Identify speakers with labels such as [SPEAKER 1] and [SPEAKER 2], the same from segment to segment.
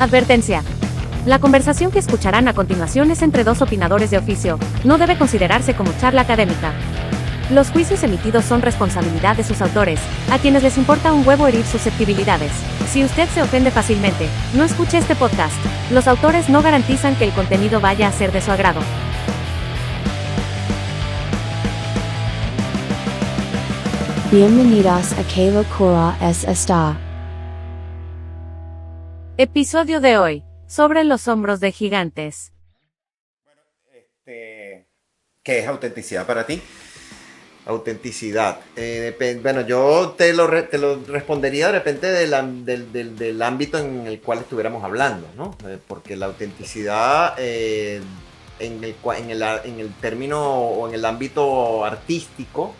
[SPEAKER 1] Advertencia. La conversación que escucharán a continuación es entre dos opinadores de oficio, no debe considerarse como charla académica. Los juicios emitidos son responsabilidad de sus autores, a quienes les importa un huevo herir susceptibilidades. Si usted se ofende fácilmente, no escuche este podcast. Los autores no garantizan que el contenido vaya a ser de su agrado.
[SPEAKER 2] Bienvenidos a Que Locura es Esta.
[SPEAKER 1] Episodio de hoy, sobre los hombros de gigantes.
[SPEAKER 3] ¿Qué es autenticidad para ti? Autenticidad. Bueno, yo te lo respondería de repente del ámbito en el cual estuviéramos hablando, ¿no? Porque la autenticidad en el término o en el ámbito artístico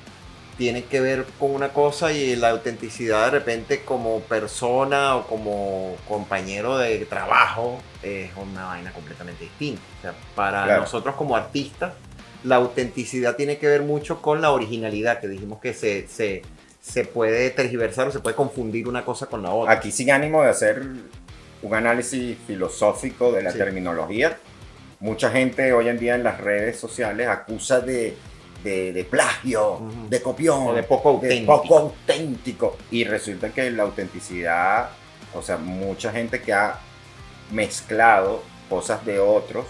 [SPEAKER 3] tiene que ver con una cosa, y la autenticidad de repente como persona o como compañero de trabajo es una vaina completamente distinta. O sea, para nosotros como artistas, la autenticidad tiene que ver mucho con la originalidad, que dijimos que se puede tergiversar o se puede confundir una cosa con la otra.
[SPEAKER 4] Aquí, sin ánimo de hacer un análisis filosófico de la terminología, mucha gente hoy en día en las redes sociales acusa de plagio, de copión,
[SPEAKER 3] o de poco
[SPEAKER 4] auténtico. Y resulta que la autenticidad, o sea, mucha gente que ha mezclado cosas de otros,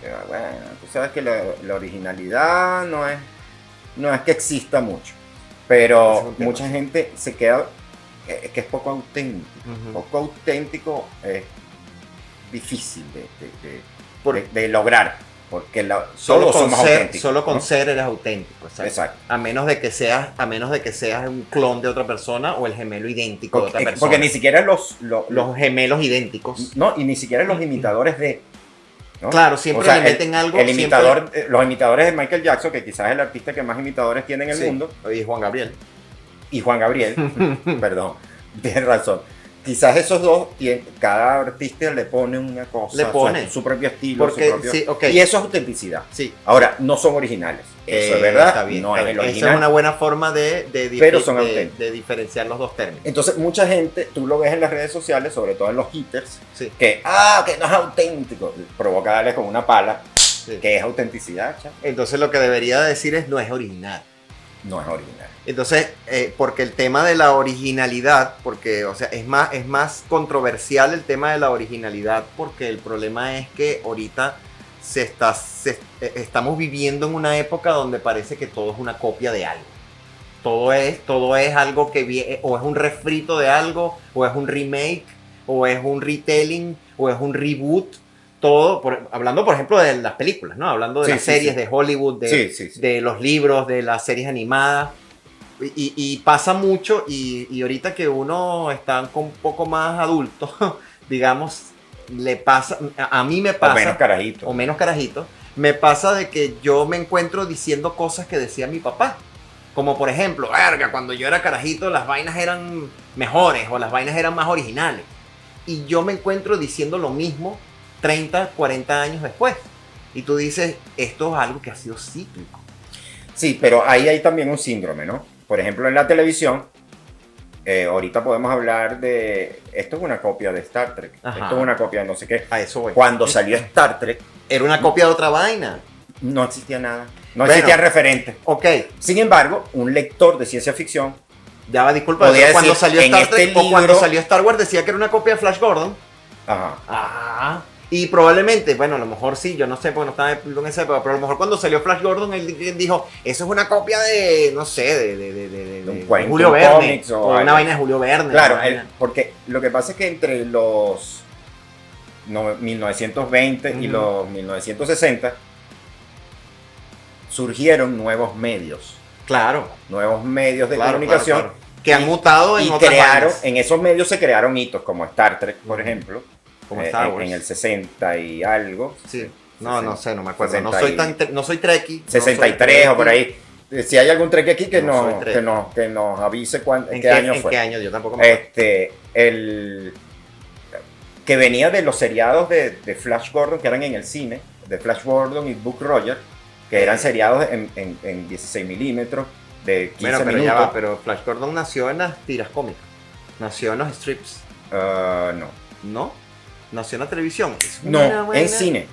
[SPEAKER 4] que, bueno, tú sabes que la originalidad no es que exista mucho, pero mucha gente se queda, que es poco auténtico. Poco auténtico es difícil de lograr. Porque
[SPEAKER 3] solo con
[SPEAKER 4] ¿no?
[SPEAKER 3] ser eres auténtico.
[SPEAKER 4] Exacto.
[SPEAKER 3] A menos de que seas un clon de otra persona o el gemelo idéntico de otra persona.
[SPEAKER 4] Porque ni siquiera los
[SPEAKER 3] gemelos idénticos.
[SPEAKER 4] No, y ni siquiera los imitadores de. ¿no?
[SPEAKER 3] Claro, siempre le meten algo.
[SPEAKER 4] El imitador, los imitadores de Michael Jackson, que quizás es el artista que más imitadores tiene en el mundo.
[SPEAKER 3] Y Juan Gabriel. Perdón, tienes razón. Quizás esos dos, cada artista le pone una cosa, su propio estilo, y eso es autenticidad. Sí.
[SPEAKER 4] Ahora, no son originales, eso es verdad,
[SPEAKER 3] está bien,
[SPEAKER 4] no
[SPEAKER 3] está
[SPEAKER 4] es el
[SPEAKER 3] bien.
[SPEAKER 4] original.
[SPEAKER 3] Esa es una buena forma de diferenciar los dos términos.
[SPEAKER 4] Entonces, mucha gente, tú lo ves en las redes sociales, sobre todo en los hitters, que no es auténtico, provoca darle con una pala, que es autenticidad.
[SPEAKER 3] Entonces, lo que debería decir es no es original.
[SPEAKER 4] No es original.
[SPEAKER 3] Entonces, porque el tema de la originalidad, porque, o sea, es más controversial el tema de la originalidad, porque el problema es que ahorita estamos viviendo en una época donde parece que todo es una copia de algo. Todo es algo que o es un refrito de algo, o es un remake, o es un retelling, o es un reboot. Todo, hablando por ejemplo de las películas, ¿no? Hablando de las series de Hollywood, de los libros, de las series animadas. Y pasa mucho, y ahorita que uno está un poco más adulto, digamos, le pasa, a mí me pasa.
[SPEAKER 4] O menos carajito.
[SPEAKER 3] Me pasa de que yo me encuentro diciendo cosas que decía mi papá. Como por ejemplo, cuando yo era carajito las vainas eran mejores o las vainas eran más originales. Y yo me encuentro diciendo lo mismo 30, 40 años después. Y tú dices, esto es algo que ha sido cíclico.
[SPEAKER 4] Sí, pero ahí hay también un síndrome, ¿no? Por ejemplo, en la televisión, ahorita podemos hablar de... Esto es una copia de Star Trek.
[SPEAKER 3] Ajá.
[SPEAKER 4] Esto es una copia de no sé qué.
[SPEAKER 3] A eso voy.
[SPEAKER 4] Cuando salió Star Trek...
[SPEAKER 3] Era una copia de otra vaina.
[SPEAKER 4] No existía nada. No existía referente.
[SPEAKER 3] Ok.
[SPEAKER 4] Sin embargo, un lector de ciencia ficción...
[SPEAKER 3] Ya va, disculpa. Cuando salió Star Trek o cuando salió Star Wars decía que era una copia de Flash Gordon.
[SPEAKER 4] Ajá.
[SPEAKER 3] Y probablemente, bueno, a lo mejor sí, yo no sé porque no estaba en esa época, pero a lo mejor cuando salió Flash Gordon, él dijo, eso es una copia de, no sé, de Julio Verne, o una vaina de Julio Verne.
[SPEAKER 4] Claro, porque lo que pasa es que entre los 1920 y los 1960 surgieron nuevos medios.
[SPEAKER 3] Claro.
[SPEAKER 4] Nuevos medios de comunicación.
[SPEAKER 3] Claro. Que han mutado en otras
[SPEAKER 4] vainas. En esos medios se crearon hitos como Star Trek, por ejemplo.
[SPEAKER 3] Como Star Wars.
[SPEAKER 4] En el 60 y algo.
[SPEAKER 3] Sí. No sé, no me acuerdo. No soy trekkie.
[SPEAKER 4] 63 o por ahí. Si hay algún trek aquí que nos avise qué año fue.
[SPEAKER 3] ¿En qué año? Yo tampoco me acuerdo.
[SPEAKER 4] Que venía de los seriados de Flash Gordon que eran en el cine, de Flash Gordon y Buck Rogers, que eran seriados en 16 milímetros, de 15
[SPEAKER 3] Bueno, pero
[SPEAKER 4] minutos.
[SPEAKER 3] ya va, pero Flash Gordon nació en las tiras cómicas. Nació en los strips,
[SPEAKER 4] No.
[SPEAKER 3] ¿no? Nació en la televisión. Es
[SPEAKER 4] No,
[SPEAKER 3] una vaina-
[SPEAKER 4] en cine.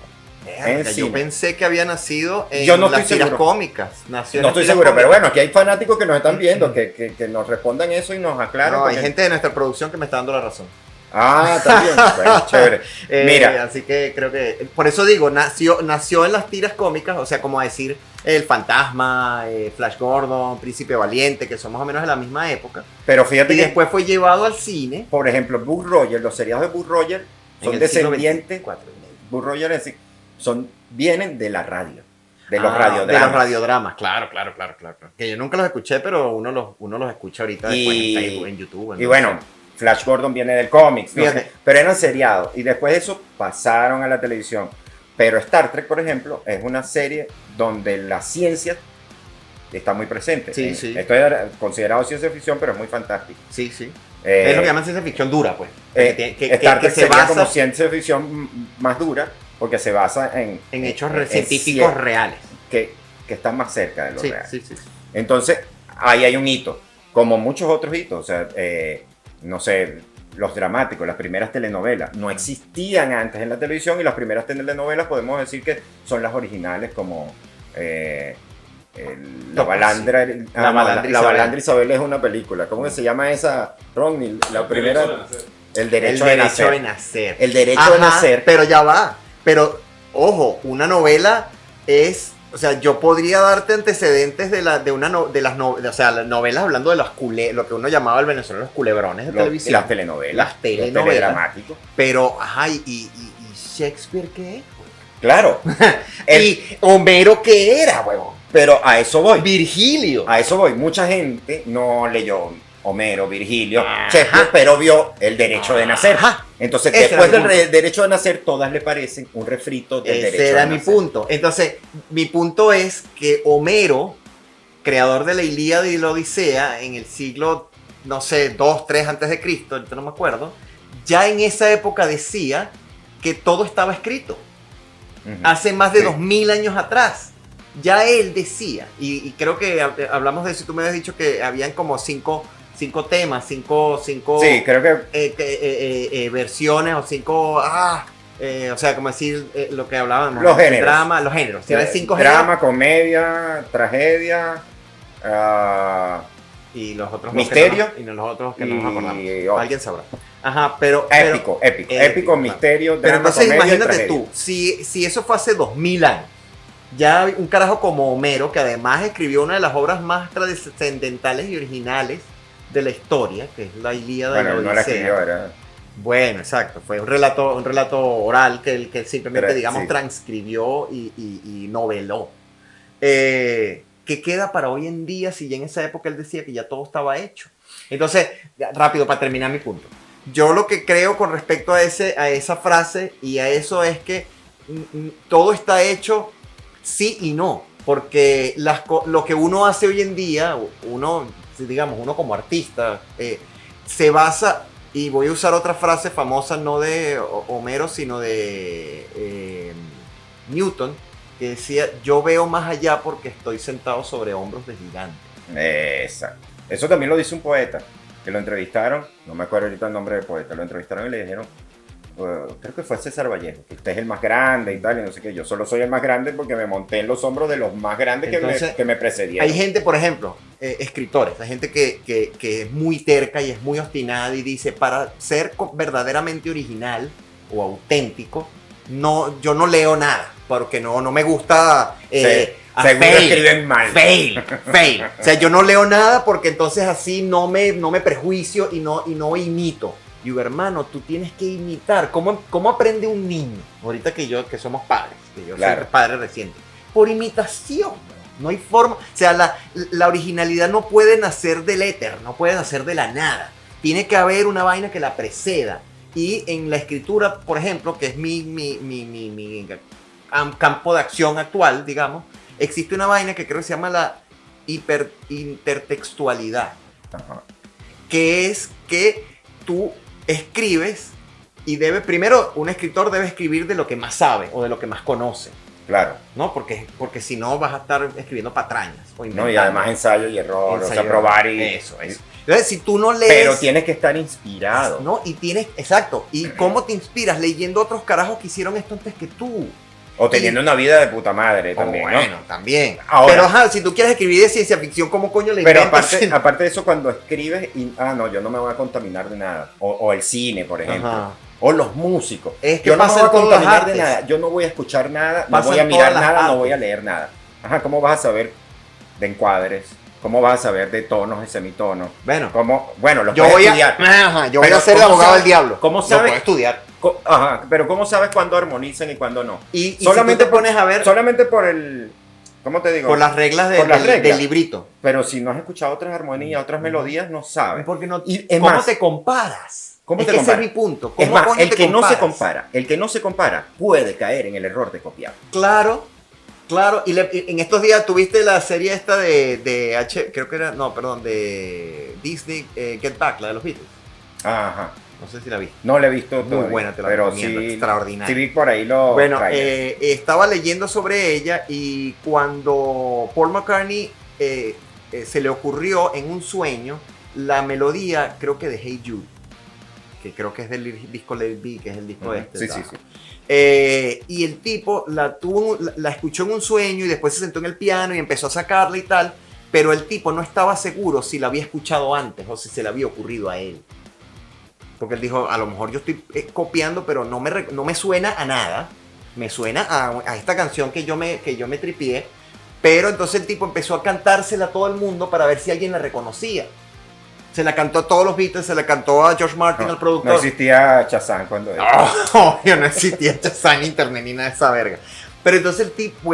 [SPEAKER 3] Verga,
[SPEAKER 4] en
[SPEAKER 3] yo
[SPEAKER 4] cine.
[SPEAKER 3] pensé que había nacido en
[SPEAKER 4] Yo no
[SPEAKER 3] las
[SPEAKER 4] estoy
[SPEAKER 3] tiras
[SPEAKER 4] seguro.
[SPEAKER 3] cómicas. Nació en
[SPEAKER 4] No
[SPEAKER 3] las
[SPEAKER 4] estoy
[SPEAKER 3] tiras
[SPEAKER 4] seguro, pero
[SPEAKER 3] cómicas.
[SPEAKER 4] bueno, aquí hay fanáticos que nos están viendo, que nos respondan eso y nos aclaren.
[SPEAKER 3] No, hay
[SPEAKER 4] porque-
[SPEAKER 3] gente de nuestra producción que me está dando la razón.
[SPEAKER 4] Ah, también. Bueno, chévere. Mira,
[SPEAKER 3] Así que creo que. Por eso digo, nació en las tiras cómicas, o sea, como decir El Fantasma, Flash Gordon, Príncipe Valiente, que son más o menos de la misma época.
[SPEAKER 4] pero fíjate
[SPEAKER 3] Y
[SPEAKER 4] que,
[SPEAKER 3] después fue llevado al cine.
[SPEAKER 4] por ejemplo, Buzz Roger, los seriados de Buzz Roger
[SPEAKER 3] en
[SPEAKER 4] son
[SPEAKER 3] el siglo
[SPEAKER 4] descendientes.
[SPEAKER 3] XXIV.
[SPEAKER 4] Buzz Roger vienen de la radio, de los
[SPEAKER 3] De
[SPEAKER 4] radiodramas.
[SPEAKER 3] los radiodramas, claro. Que yo nunca los escuché, pero uno los escucha ahorita después
[SPEAKER 4] Y-
[SPEAKER 3] en Facebook, en YouTube.
[SPEAKER 4] Y bueno, Flash Gordon viene del cómics, ¿no?
[SPEAKER 3] Fíjate.
[SPEAKER 4] Pero eran seriados. Y después de eso pasaron a la televisión. Pero Star Trek, por ejemplo, es una serie donde la ciencia está muy presente.
[SPEAKER 3] Sí, sí.
[SPEAKER 4] Esto es considerado ciencia ficción, pero es muy fantástico.
[SPEAKER 3] Sí.
[SPEAKER 4] Eh,
[SPEAKER 3] Es lo que llaman ciencia ficción dura, pues.
[SPEAKER 4] Star Trek
[SPEAKER 3] se
[SPEAKER 4] sería
[SPEAKER 3] basa
[SPEAKER 4] como ciencia ficción más dura, porque se basa en
[SPEAKER 3] en hechos
[SPEAKER 4] en
[SPEAKER 3] científicos
[SPEAKER 4] cie-
[SPEAKER 3] reales.
[SPEAKER 4] que están más cerca de lo real.
[SPEAKER 3] Sí.
[SPEAKER 4] Entonces, ahí hay un hito, como muchos otros hitos, o sea, no sé, los dramáticos, las primeras telenovelas, no existían antes en la televisión y las primeras telenovelas podemos decir que son las originales como La
[SPEAKER 3] No,
[SPEAKER 4] Balandra,
[SPEAKER 3] La Balandra
[SPEAKER 4] La
[SPEAKER 3] Isabel.
[SPEAKER 4] Balandra Isabel es una película, ¿cómo que se llama esa, Ronnie? La primera, El Derecho de Nacer. El Derecho de Nacer.
[SPEAKER 3] Pero ya va. Pero, ojo, una novela es. O sea, yo podría darte antecedentes de las novelas hablando de lo que uno llamaba el venezolano los culebrones de televisión.
[SPEAKER 4] Las telenovelas.
[SPEAKER 3] Las telenovelas.
[SPEAKER 4] Los teledramáticos.
[SPEAKER 3] Pero, ajá, ¿y Shakespeare qué es?
[SPEAKER 4] Claro.
[SPEAKER 3] ¿Y Homero qué era, huevón?
[SPEAKER 4] Pero a eso voy.
[SPEAKER 3] Virgilio.
[SPEAKER 4] A eso voy. Mucha gente no leyó Homero, Virgilio,
[SPEAKER 3] Ajá.
[SPEAKER 4] Shakespeare, pero vio El Derecho de Nacer.
[SPEAKER 3] Ajá.
[SPEAKER 4] Entonces,
[SPEAKER 3] Ese
[SPEAKER 4] después
[SPEAKER 3] era mi
[SPEAKER 4] del
[SPEAKER 3] punto.
[SPEAKER 4] Derecho de Nacer, todas le parecen un refrito del Derecho
[SPEAKER 3] Ese era
[SPEAKER 4] de
[SPEAKER 3] mi
[SPEAKER 4] Nacer.
[SPEAKER 3] punto. Entonces, mi punto es que Homero, creador de la Ilíada y la Odisea, en el siglo, no sé, 2, 3 antes de Cristo, ahorita no me acuerdo, ya en esa época decía que todo estaba escrito.
[SPEAKER 4] Ujú.
[SPEAKER 3] Hace más de
[SPEAKER 4] Sí.
[SPEAKER 3] 2000 años atrás. Ya él decía, y creo que hablamos de eso, y tú me habías dicho que habían como cinco temas, cinco
[SPEAKER 4] Sí, creo que
[SPEAKER 3] versiones o o sea, como decir lo que hablábamos.
[SPEAKER 4] Los géneros.
[SPEAKER 3] Drama, los géneros. Tiene 5 géneros.
[SPEAKER 4] drama, comedia, tragedia,
[SPEAKER 3] Y los otros
[SPEAKER 4] Misterio.
[SPEAKER 3] dos que no, y los otros que
[SPEAKER 4] y
[SPEAKER 3] no nos acordamos.
[SPEAKER 4] otro.
[SPEAKER 3] Alguien sabrá. Ajá, pero.
[SPEAKER 4] épico,
[SPEAKER 3] épico,
[SPEAKER 4] misterio,
[SPEAKER 3] Pero
[SPEAKER 4] drama,
[SPEAKER 3] entonces
[SPEAKER 4] comedia y
[SPEAKER 3] imagínate
[SPEAKER 4] tragedia.
[SPEAKER 3] tú, si eso fue hace 2000 años, ya un carajo como Homero, que además escribió una de las obras más trascendentales y originales de la historia, que es la Ilíada
[SPEAKER 4] Bueno,
[SPEAKER 3] y
[SPEAKER 4] él
[SPEAKER 3] la
[SPEAKER 4] no la
[SPEAKER 3] Odisea.
[SPEAKER 4] escribió, era...
[SPEAKER 3] Bueno, exacto, fue un relato oral que él simplemente,
[SPEAKER 4] Pero,
[SPEAKER 3] digamos,
[SPEAKER 4] sí.
[SPEAKER 3] transcribió y noveló. ¿Qué queda para hoy en día si ya en esa época él decía que ya todo estaba hecho? Entonces, ya, rápido, para terminar mi punto. Yo lo que creo con respecto a esa frase y a eso es que todo está hecho sí y no, porque lo que uno hace hoy en día, uno como artista, se basa, y voy a usar otra frase famosa, no de Homero, sino de Newton, que decía, yo veo más allá porque estoy sentado sobre hombros de gigantes.
[SPEAKER 4] Exacto. Eso también lo dice un poeta, que lo entrevistaron, no me acuerdo ahorita el nombre del poeta, lo entrevistaron y le dijeron, creo que fue César Vallejo, que usted es el más grande y tal, y no sé qué, yo solo soy el más grande porque me monté en los hombros de los más grandes
[SPEAKER 3] Entonces,
[SPEAKER 4] que me precedieron.
[SPEAKER 3] Hay gente, por ejemplo, escritores, hay gente que es muy terca y es muy obstinada y dice, para ser verdaderamente original o auténtico, yo no leo nada, porque no me gusta...
[SPEAKER 4] Seguro escriben mal.
[SPEAKER 3] Fail. O sea, yo no leo nada porque entonces así no me prejuicio y no imito. Y yo, hermano, tú tienes que imitar. ¿Cómo aprende un niño? Ahorita que somos padres, que yo
[SPEAKER 4] Claro.
[SPEAKER 3] soy padre reciente. Por imitación. No hay forma. O sea, la originalidad no puede nacer del éter, no puede nacer de la nada. Tiene que haber una vaina que la preceda. Y en la escritura, por ejemplo, que es mi campo de acción actual, digamos, existe una vaina que creo que se llama la intertextualidad,
[SPEAKER 4] Ajá.
[SPEAKER 3] que es que tú escribes y primero un escritor debe escribir de lo que más sabe o de lo que más conoce.
[SPEAKER 4] Claro.
[SPEAKER 3] ¿no? Porque si no vas a estar escribiendo patrañas. O
[SPEAKER 4] No, y
[SPEAKER 3] inventando.
[SPEAKER 4] además ensayo y error, o sea,
[SPEAKER 3] Ensayo,
[SPEAKER 4] probar y...
[SPEAKER 3] Eso. Entonces, si tú no lees...
[SPEAKER 4] Pero tienes que estar inspirado.
[SPEAKER 3] ¿no? Y tienes... Exacto. ¿Y cómo te inspiras? Leyendo otros carajos que hicieron esto antes que tú.
[SPEAKER 4] O teniendo una vida de puta madre también,
[SPEAKER 3] bueno,
[SPEAKER 4] ¿no?
[SPEAKER 3] también.
[SPEAKER 4] Ahora-
[SPEAKER 3] Pero ajá, si tú quieres escribir de ciencia ficción, ¿cómo coño le
[SPEAKER 4] Pero
[SPEAKER 3] inventas?
[SPEAKER 4] aparte de eso, cuando escribes, no, yo no me voy a contaminar de nada. O el cine, por ejemplo.
[SPEAKER 3] Ajá.
[SPEAKER 4] O los músicos.
[SPEAKER 3] Es que
[SPEAKER 4] yo no me
[SPEAKER 3] pasa
[SPEAKER 4] voy a
[SPEAKER 3] en todas las
[SPEAKER 4] contaminar de
[SPEAKER 3] artes.
[SPEAKER 4] nada. Yo no voy a escuchar nada, no
[SPEAKER 3] Pasa
[SPEAKER 4] voy a
[SPEAKER 3] en
[SPEAKER 4] mirar
[SPEAKER 3] todas las
[SPEAKER 4] nada, no
[SPEAKER 3] artes.
[SPEAKER 4] voy a leer nada. Ajá, ¿cómo vas a saber de encuadres? ¿Cómo vas a saber de tonos, de semitonos?
[SPEAKER 3] Bueno,
[SPEAKER 4] Bueno, los
[SPEAKER 3] yo
[SPEAKER 4] puedes
[SPEAKER 3] voy
[SPEAKER 4] estudiar.
[SPEAKER 3] yo voy
[SPEAKER 4] Pero
[SPEAKER 3] a ser el
[SPEAKER 4] ¿cómo
[SPEAKER 3] abogado
[SPEAKER 4] sabes-
[SPEAKER 3] del diablo.
[SPEAKER 4] cómo
[SPEAKER 3] Lo
[SPEAKER 4] sabes-
[SPEAKER 3] puedo estudiar.
[SPEAKER 4] Ajá, pero ¿cómo sabes cuándo armonizan y cuándo no?
[SPEAKER 3] Y
[SPEAKER 4] Solamente
[SPEAKER 3] si tú te pones a ver
[SPEAKER 4] Solamente por el... ¿Cómo te digo?
[SPEAKER 3] por las reglas,
[SPEAKER 4] Por las
[SPEAKER 3] del
[SPEAKER 4] reglas.
[SPEAKER 3] librito.
[SPEAKER 4] Pero si no has escuchado otras armonías, otras melodías, no sabes.
[SPEAKER 3] Porque no,
[SPEAKER 4] Y es
[SPEAKER 3] ¿cómo
[SPEAKER 4] más,
[SPEAKER 3] te comparas?
[SPEAKER 4] ¿Cómo
[SPEAKER 3] Es
[SPEAKER 4] te
[SPEAKER 3] que ese es
[SPEAKER 4] comparas?
[SPEAKER 3] mi punto.
[SPEAKER 4] Es
[SPEAKER 3] ¿Cómo
[SPEAKER 4] más,
[SPEAKER 3] coño
[SPEAKER 4] el
[SPEAKER 3] te
[SPEAKER 4] que no se
[SPEAKER 3] comparas?
[SPEAKER 4] compara puede caer en el error de copiar.
[SPEAKER 3] Claro, claro. Y en estos días tuviste la serie esta de creo que era, no, perdón, de Disney, Get Back, la de los Beatles.
[SPEAKER 4] Ajá.
[SPEAKER 3] No sé si la viste.
[SPEAKER 4] No la he visto
[SPEAKER 3] Muy
[SPEAKER 4] todavía,
[SPEAKER 3] buena, te la
[SPEAKER 4] pero
[SPEAKER 3] recomiendo,
[SPEAKER 4] sí,
[SPEAKER 3] extraordinaria.
[SPEAKER 4] Sí vi por ahí los
[SPEAKER 3] Bueno,
[SPEAKER 4] trailers.
[SPEAKER 3] estaba leyendo sobre ella y cuando Paul McCartney se le ocurrió en un sueño la melodía, creo que de Hey Jude, que creo que es del disco Let It Be, que es el disco este.
[SPEAKER 4] Sí,
[SPEAKER 3] ¿sabes?
[SPEAKER 4] sí.
[SPEAKER 3] Y el tipo la escuchó en un sueño y después se sentó en el piano y empezó a sacarla y tal, pero el tipo no estaba seguro si la había escuchado antes o si se le había ocurrido a él. Porque él dijo, a lo mejor yo estoy copiando, pero no me suena a nada. Me suena a esta canción que yo me tripié. Pero entonces el tipo empezó a cantársela a todo el mundo para ver si alguien la reconocía. Se la cantó a todos los Beatles, se la cantó a George Martin, al productor.
[SPEAKER 4] No existía Shazam cuando él.
[SPEAKER 3] Obvio, no existía Shazam, internet ni nada de esa verga. Pero entonces el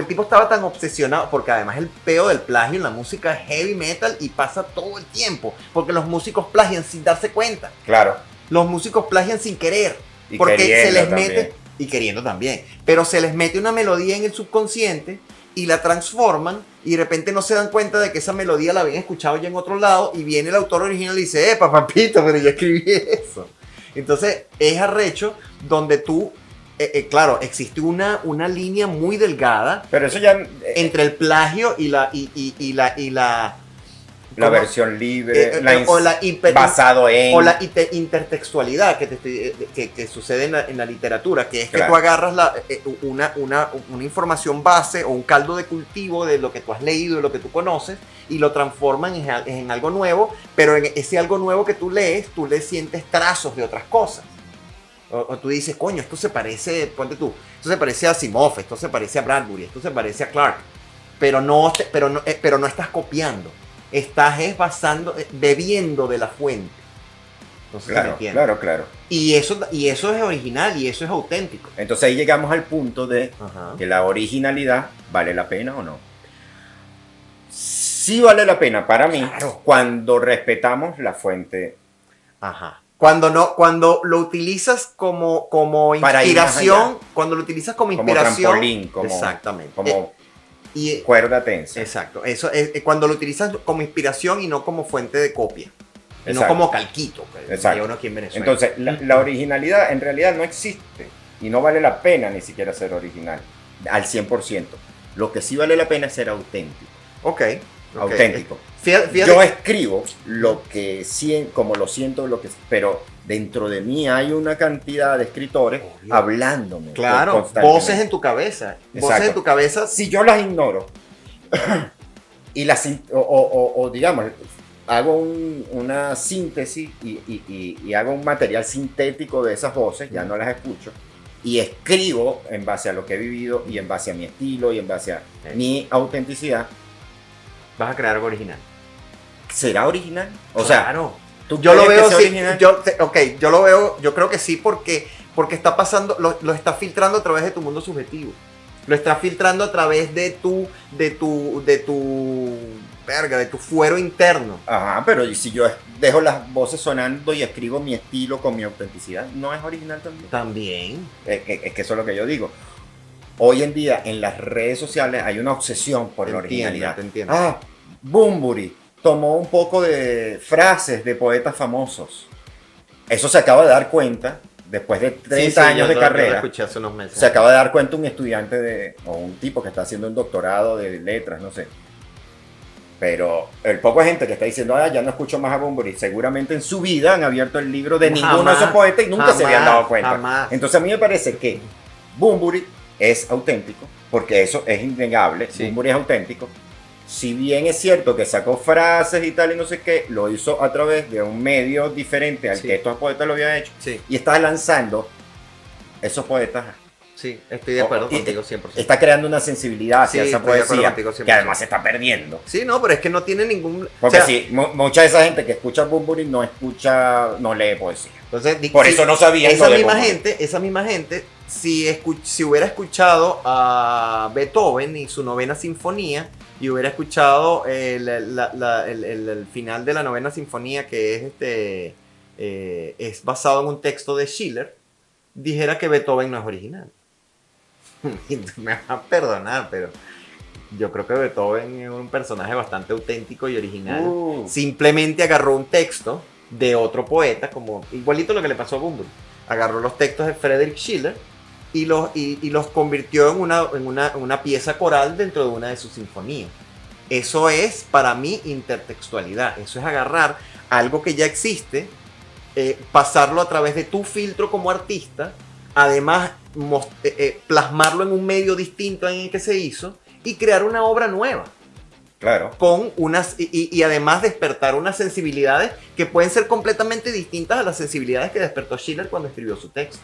[SPEAKER 3] tipo estaba tan obsesionado, porque además el peo del plagio en la música es heavy metal y pasa todo el tiempo. Porque los músicos plagian sin darse cuenta.
[SPEAKER 4] Claro.
[SPEAKER 3] Los músicos plagian sin querer.
[SPEAKER 4] Y
[SPEAKER 3] Porque
[SPEAKER 4] queriendo
[SPEAKER 3] se les
[SPEAKER 4] también.
[SPEAKER 3] mete, y queriendo también, pero se les mete una melodía en el subconsciente y la transforman y de repente no se dan cuenta de que esa melodía la habían escuchado ya en otro lado y viene el autor original y dice, papito, pero yo escribí eso. Entonces es arrecho donde tú, claro, existe una línea muy delgada
[SPEAKER 4] Pero eso ya...
[SPEAKER 3] entre el plagio y la
[SPEAKER 4] la
[SPEAKER 3] ¿cómo?
[SPEAKER 4] versión libre,
[SPEAKER 3] o la
[SPEAKER 4] basado en...
[SPEAKER 3] o la intertextualidad que sucede en la literatura, que es que
[SPEAKER 4] Claro.
[SPEAKER 3] tú agarras una información base o un caldo de cultivo de lo que tú has leído, de lo que tú conoces, y lo transforman en algo nuevo, pero en ese algo nuevo que tú le sientes trazos de otras cosas. O tú dices, coño, esto se parece, ponte tú, esto se parece a Asimov, esto se parece a Bradbury, esto se parece a Clark, pero no estás copiando. Estás bebiendo de la fuente. No sé si me
[SPEAKER 4] Claro,
[SPEAKER 3] entiendes.
[SPEAKER 4] claro.
[SPEAKER 3] Y eso es original y eso es auténtico.
[SPEAKER 4] Entonces ahí llegamos al punto de
[SPEAKER 3] Ajá.
[SPEAKER 4] que la originalidad vale la pena o no. Sí vale la pena para mí
[SPEAKER 3] Claro.
[SPEAKER 4] cuando respetamos la fuente.
[SPEAKER 3] Ajá. Cuando lo utilizas como
[SPEAKER 4] Para ir más
[SPEAKER 3] inspiración,
[SPEAKER 4] allá.
[SPEAKER 3] cuando lo utilizas como
[SPEAKER 4] Como
[SPEAKER 3] inspiración,
[SPEAKER 4] trampolín,
[SPEAKER 3] exactamente.
[SPEAKER 4] como
[SPEAKER 3] Y
[SPEAKER 4] cuerda tensa.
[SPEAKER 3] exacto. Eso es cuando lo utilizas como inspiración y no como fuente de copia. Y no
[SPEAKER 4] Exacto.
[SPEAKER 3] como calquito, que
[SPEAKER 4] Exacto.
[SPEAKER 3] hay uno aquí en Venezuela.
[SPEAKER 4] Entonces, la originalidad en realidad no existe y no vale la pena ni siquiera ser original al 100%. Lo que sí vale la pena es ser auténtico.
[SPEAKER 3] Ok.
[SPEAKER 4] Auténtico.
[SPEAKER 3] Fíjate,
[SPEAKER 4] Yo escribo lo que como lo siento, pero dentro de mí hay una cantidad de escritores
[SPEAKER 3] Obvio.
[SPEAKER 4] hablándome.
[SPEAKER 3] claro,
[SPEAKER 4] constantemente.
[SPEAKER 3] voces en tu cabeza. Voces
[SPEAKER 4] Exacto.
[SPEAKER 3] en tu cabeza.
[SPEAKER 4] Si yo las ignoro y o digamos, hago una síntesis y hago un material sintético de esas voces, ya no las escucho, y escribo en base a lo que he vivido y en base a mi estilo y en base a mi autenticidad,
[SPEAKER 3] Vas a crear algo original.
[SPEAKER 4] ¿será original? O sea,
[SPEAKER 3] claro.
[SPEAKER 4] ¿tú
[SPEAKER 3] Yo lo
[SPEAKER 4] crees que
[SPEAKER 3] veo
[SPEAKER 4] sea
[SPEAKER 3] sí.
[SPEAKER 4] original?
[SPEAKER 3] Yo lo veo, yo creo que sí, porque está pasando, lo está filtrando a través de tu mundo subjetivo. Lo está filtrando a través de tu fuero interno.
[SPEAKER 4] Ajá, pero ¿y si yo dejo las voces sonando y escribo mi estilo con mi autenticidad? ¿No es original también?
[SPEAKER 3] También.
[SPEAKER 4] Es que eso es lo que yo digo. Hoy en día en las redes sociales hay una obsesión por la originalidad.
[SPEAKER 3] Te entiendo.
[SPEAKER 4] Ah, Bunbury tomó un poco de frases de poetas famosos. Eso se acaba de dar cuenta después de
[SPEAKER 3] Sí,
[SPEAKER 4] 30
[SPEAKER 3] sí,
[SPEAKER 4] años de
[SPEAKER 3] yo lo
[SPEAKER 4] carrera,
[SPEAKER 3] escuché hace unos meses.
[SPEAKER 4] se acaba de dar cuenta un estudiante o un tipo que está haciendo un doctorado de letras, no sé. Pero el poco de gente que está diciendo, ya no escucho más a Bunbury, seguramente en su vida han abierto el libro de ninguno de esos poetas y nunca se habían dado cuenta.
[SPEAKER 3] Jamás.
[SPEAKER 4] Entonces a mí me parece que Bunbury es auténtico, porque eso es innegable,
[SPEAKER 3] Sí.
[SPEAKER 4] Bunbury es auténtico. Si bien es cierto que sacó frases y tal y no sé qué, lo hizo a través de un medio diferente al
[SPEAKER 3] Sí.
[SPEAKER 4] que estos poetas lo habían hecho.
[SPEAKER 3] Sí,
[SPEAKER 4] Y está lanzando esos poetas.
[SPEAKER 3] sí, estoy de acuerdo
[SPEAKER 4] Y
[SPEAKER 3] contigo 100%.
[SPEAKER 4] está creando una sensibilidad hacia
[SPEAKER 3] Sí,
[SPEAKER 4] esa
[SPEAKER 3] estoy de acuerdo
[SPEAKER 4] poesía
[SPEAKER 3] contigo 100%.
[SPEAKER 4] que además se está perdiendo.
[SPEAKER 3] Sí, no, pero es que no tiene ningún...
[SPEAKER 4] Porque
[SPEAKER 3] o sea,
[SPEAKER 4] sí, mucha de esa gente que escucha Bunbury no lee poesía.
[SPEAKER 3] entonces,
[SPEAKER 4] Por eso no sabían
[SPEAKER 3] esa
[SPEAKER 4] lo de
[SPEAKER 3] misma
[SPEAKER 4] Bunbury.
[SPEAKER 3] esa misma gente, si hubiera escuchado a Beethoven y su novena sinfonía, y hubiera escuchado el final de la novena sinfonía, que es basado en un texto de Schiller, dijera que Beethoven no es original. Y tú me vas a perdonar, pero yo creo que Beethoven es un personaje bastante auténtico y original. Simplemente agarró un texto de otro poeta, como igualito lo que le pasó a Bunbury. Agarró los textos de Friedrich Schiller y los convirtió en una pieza coral dentro de una de sus sinfonías. Eso es, para mí, intertextualidad. Eso es agarrar algo que ya existe, pasarlo a través de tu filtro como artista, además plasmarlo en un medio distinto en el que se hizo y crear una obra nueva.
[SPEAKER 4] Claro.
[SPEAKER 3] Con y además despertar unas sensibilidades que pueden ser completamente distintas a las sensibilidades que despertó Schiller cuando escribió su texto.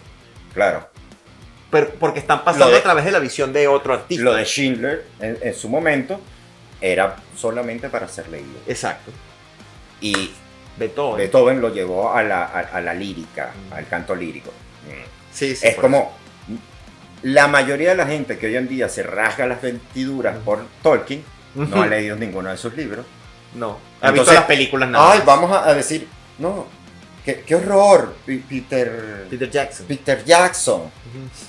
[SPEAKER 4] Claro.
[SPEAKER 3] Porque están pasando
[SPEAKER 4] Lo de-
[SPEAKER 3] a través de la visión de otro artista.
[SPEAKER 4] Lo de Schindler en su momento era solamente para ser leído.
[SPEAKER 3] Exacto.
[SPEAKER 4] Y
[SPEAKER 3] Beethoven.
[SPEAKER 4] Beethoven lo llevó a la lírica, al canto lírico.
[SPEAKER 3] Sí, sí,
[SPEAKER 4] Es
[SPEAKER 3] por
[SPEAKER 4] como la mayoría de la gente que hoy en día se rasga las vestiduras por Tolkien no ha leído ninguno de sus libros.
[SPEAKER 3] eso. No. Ha visto
[SPEAKER 4] Entonces,
[SPEAKER 3] las películas nada
[SPEAKER 4] Ay,
[SPEAKER 3] más.
[SPEAKER 4] vamos a decir, no, qué horror, Peter Jackson,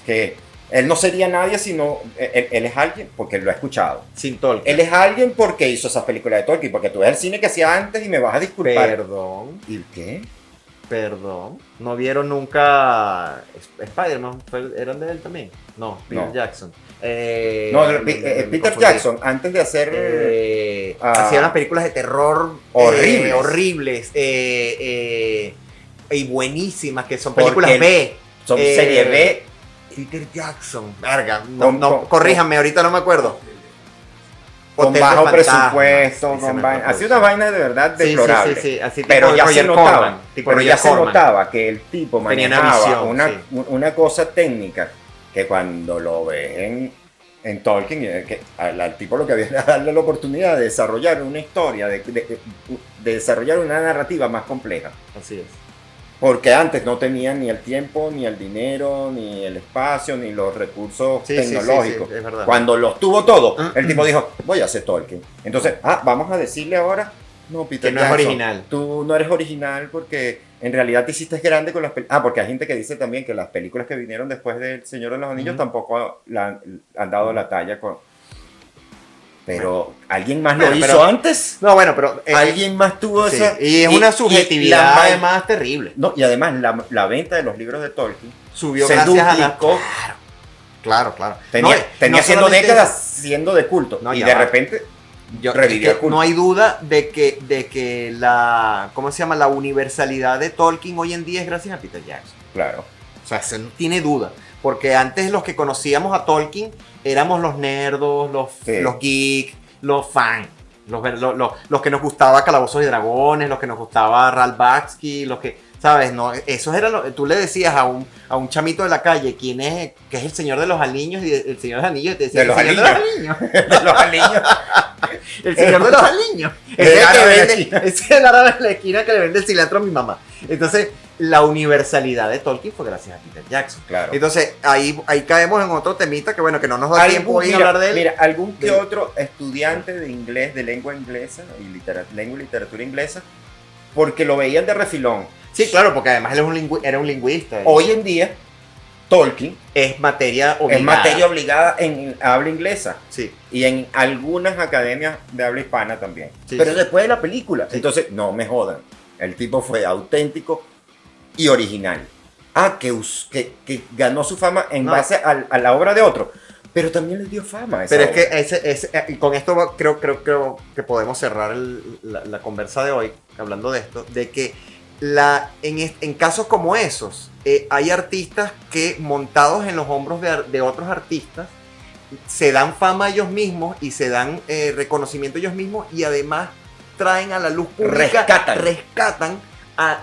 [SPEAKER 4] que él no sería nadie sino, él es alguien porque lo he escuchado.
[SPEAKER 3] Sin Tolkien.
[SPEAKER 4] Él es alguien porque hizo esas películas de Tolkien, porque tú ves el cine que hacía antes y me vas a disculpar.
[SPEAKER 3] Perdón.
[SPEAKER 4] ¿Y qué?
[SPEAKER 3] Perdón. ¿No vieron nunca Spider-Man? ¿Eran de él también? No, Peter
[SPEAKER 4] No.
[SPEAKER 3] Jackson.
[SPEAKER 4] Peter
[SPEAKER 3] confundí.
[SPEAKER 4] Jackson, antes de hacer...
[SPEAKER 3] Hacía unas películas de terror
[SPEAKER 4] Horribles.
[SPEAKER 3] horribles y buenísimas, que son
[SPEAKER 4] Porque
[SPEAKER 3] películas B.
[SPEAKER 4] son serie B.
[SPEAKER 3] Peter Jackson. Verga,
[SPEAKER 4] Con-
[SPEAKER 3] corríjame, ahorita no me acuerdo.
[SPEAKER 4] Con
[SPEAKER 3] Hotel de
[SPEAKER 4] bajo
[SPEAKER 3] Fantasmas,
[SPEAKER 4] presupuesto,
[SPEAKER 3] sí, se me
[SPEAKER 4] hacía
[SPEAKER 3] acuerdo.
[SPEAKER 4] unas vainas de verdad
[SPEAKER 3] Sí,
[SPEAKER 4] deplorables.
[SPEAKER 3] sí, así
[SPEAKER 4] Pero
[SPEAKER 3] tipo
[SPEAKER 4] ya se
[SPEAKER 3] Roger
[SPEAKER 4] notaba,
[SPEAKER 3] Corman, tipo Roger Corman.
[SPEAKER 4] que el tipo
[SPEAKER 3] Tenía una
[SPEAKER 4] manejaba
[SPEAKER 3] visión,
[SPEAKER 4] una cosa técnica que cuando lo ves en Tolkien, que al tipo lo que había era darle la oportunidad de desarrollar una historia, de desarrollar una narrativa más compleja.
[SPEAKER 3] Así es.
[SPEAKER 4] Porque antes no tenían ni el tiempo, ni el dinero, ni el espacio, ni los recursos
[SPEAKER 3] Sí, sí,
[SPEAKER 4] tecnológicos.
[SPEAKER 3] sí, es verdad.
[SPEAKER 4] Cuando los tuvo todo, el tipo dijo, voy a hacer Tolkien. Entonces, vamos a decirle ahora, no, Peter
[SPEAKER 3] Que no es
[SPEAKER 4] Jackson,
[SPEAKER 3] original.
[SPEAKER 4] tú no eres original porque en realidad te hiciste grande con las películas. Porque hay gente que dice también que las películas que vinieron después del Señor de los Anillos tampoco han dado la talla con... Pero, ¿alguien más lo
[SPEAKER 3] Bueno,
[SPEAKER 4] hizo
[SPEAKER 3] pero-
[SPEAKER 4] antes?
[SPEAKER 3] No, bueno, pero
[SPEAKER 4] ¿Alguien más tuvo
[SPEAKER 3] sí,
[SPEAKER 4] esa?
[SPEAKER 3] y es una subjetividad
[SPEAKER 4] la-
[SPEAKER 3] además terrible.
[SPEAKER 4] No, y además la venta de los libros de Tolkien
[SPEAKER 3] Subió
[SPEAKER 4] se
[SPEAKER 3] gracias a la...
[SPEAKER 4] duplicó.
[SPEAKER 3] Claro.
[SPEAKER 4] Tenía
[SPEAKER 3] No
[SPEAKER 4] siendo
[SPEAKER 3] solamente
[SPEAKER 4] décadas siendo de culto.
[SPEAKER 3] No,
[SPEAKER 4] y
[SPEAKER 3] ya
[SPEAKER 4] de
[SPEAKER 3] va.
[SPEAKER 4] repente
[SPEAKER 3] Yo-
[SPEAKER 4] revivió
[SPEAKER 3] es
[SPEAKER 4] el
[SPEAKER 3] que
[SPEAKER 4] culto.
[SPEAKER 3] no hay duda de que la, ¿cómo se llama? La universalidad de Tolkien hoy en día es gracias a Peter Jackson.
[SPEAKER 4] Claro.
[SPEAKER 3] O sea, eso no tiene duda. Porque antes los que conocíamos a Tolkien éramos los nerdos,
[SPEAKER 4] Sí.
[SPEAKER 3] los geeks, los fans. Los que nos gustaba Calabozos y Dragones, los que nos gustaba Ralph Bakshi, los que, ¿sabes? No, esos eran tú le decías a un chamito de la calle quién es, que es el Señor de los Anillos, y el Señor de los Anillos, y te decía,
[SPEAKER 4] De los
[SPEAKER 3] "El Señor
[SPEAKER 4] Anillos". De los aliños.
[SPEAKER 3] El Señor de los Anillos.
[SPEAKER 4] El
[SPEAKER 3] Ese es el
[SPEAKER 4] árabe
[SPEAKER 3] que
[SPEAKER 4] de la
[SPEAKER 3] vende,
[SPEAKER 4] esquina.
[SPEAKER 3] ese es el árabe de la esquina que le vende el cilantro a mi mamá. Entonces, la universalidad de Tolkien fue gracias a Peter Jackson.
[SPEAKER 4] Claro.
[SPEAKER 3] Entonces, ahí caemos en otro temita que bueno, que no nos da tiempo hoy a hablar de él.
[SPEAKER 4] Mira, algún que
[SPEAKER 3] de-
[SPEAKER 4] otro estudiante de inglés, de lengua inglesa y lengua y literatura inglesa, porque lo veían de refilón.
[SPEAKER 3] Sí, claro, porque además él es era un lingüista.
[SPEAKER 4] Hoy en día, Tolkien
[SPEAKER 3] es materia obligada.
[SPEAKER 4] es materia obligada en habla inglesa.
[SPEAKER 3] Sí.
[SPEAKER 4] Y en algunas academias de habla hispana también.
[SPEAKER 3] Sí,
[SPEAKER 4] Pero
[SPEAKER 3] sí.
[SPEAKER 4] después de la película.
[SPEAKER 3] Sí.
[SPEAKER 4] Entonces, no me jodan. El tipo fue auténtico y original. que ganó su fama en
[SPEAKER 3] No.
[SPEAKER 4] base a la obra de otro. Pero también le dio fama a esa
[SPEAKER 3] Pero es
[SPEAKER 4] obra.
[SPEAKER 3] que y con esto creo que podemos cerrar la conversa de hoy, hablando de esto, de que en casos como esos, hay artistas que montados en los hombros de otros artistas, se dan fama a ellos mismos y se dan reconocimiento a ellos mismos y además traen a la luz pública, rescatan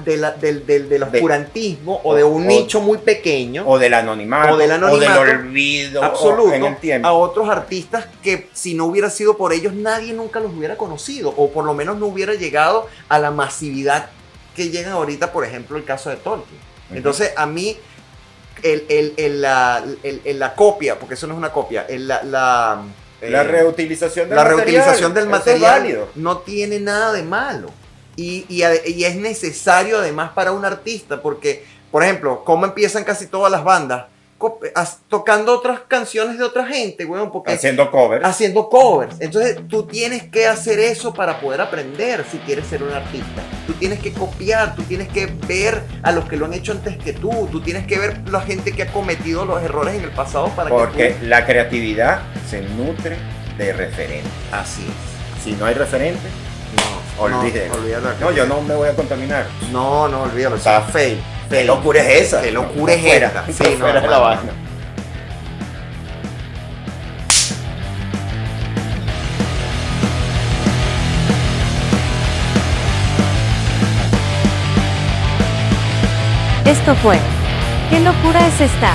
[SPEAKER 3] del oscurantismo o de un nicho muy pequeño
[SPEAKER 4] O del anonimato,
[SPEAKER 3] o del
[SPEAKER 4] olvido
[SPEAKER 3] absoluto
[SPEAKER 4] en el tiempo.
[SPEAKER 3] a otros artistas que si no hubiera sido por ellos nadie nunca los hubiera conocido o por lo menos no hubiera llegado a la masividad que llegan ahorita, por ejemplo el caso de Tolkien. Entonces a mí la copia, porque eso no es una copia,
[SPEAKER 4] La reutilización del
[SPEAKER 3] la
[SPEAKER 4] material.
[SPEAKER 3] reutilización del
[SPEAKER 4] Eso es
[SPEAKER 3] material
[SPEAKER 4] válido.
[SPEAKER 3] no tiene nada de malo. Y es necesario además para un artista, porque, por ejemplo, ¿cómo empiezan casi todas las bandas? Tocando otras canciones de otra gente, weón, porque
[SPEAKER 4] Haciendo covers.
[SPEAKER 3] haciendo covers. Entonces tú tienes que hacer eso para poder aprender si quieres ser un artista. Tú tienes que copiar, tú tienes que ver a los que lo han hecho antes que tú tienes que ver la gente que ha cometido los errores en el pasado para
[SPEAKER 4] Porque
[SPEAKER 3] que
[SPEAKER 4] la creatividad se nutre de referentes.
[SPEAKER 3] tú... Así es.
[SPEAKER 4] Si no hay referentes, olvídalo.
[SPEAKER 3] olvídalo.
[SPEAKER 4] No, yo no me voy a contaminar.
[SPEAKER 3] No, olvídalo.
[SPEAKER 4] O sea,
[SPEAKER 3] Está fail.
[SPEAKER 4] ¿Qué locura es esa?
[SPEAKER 3] Qué locura es
[SPEAKER 4] Fuera,
[SPEAKER 3] esta. Sí,
[SPEAKER 4] fuera de la vaina.
[SPEAKER 1] Esto fue. ¿Qué locura es esta?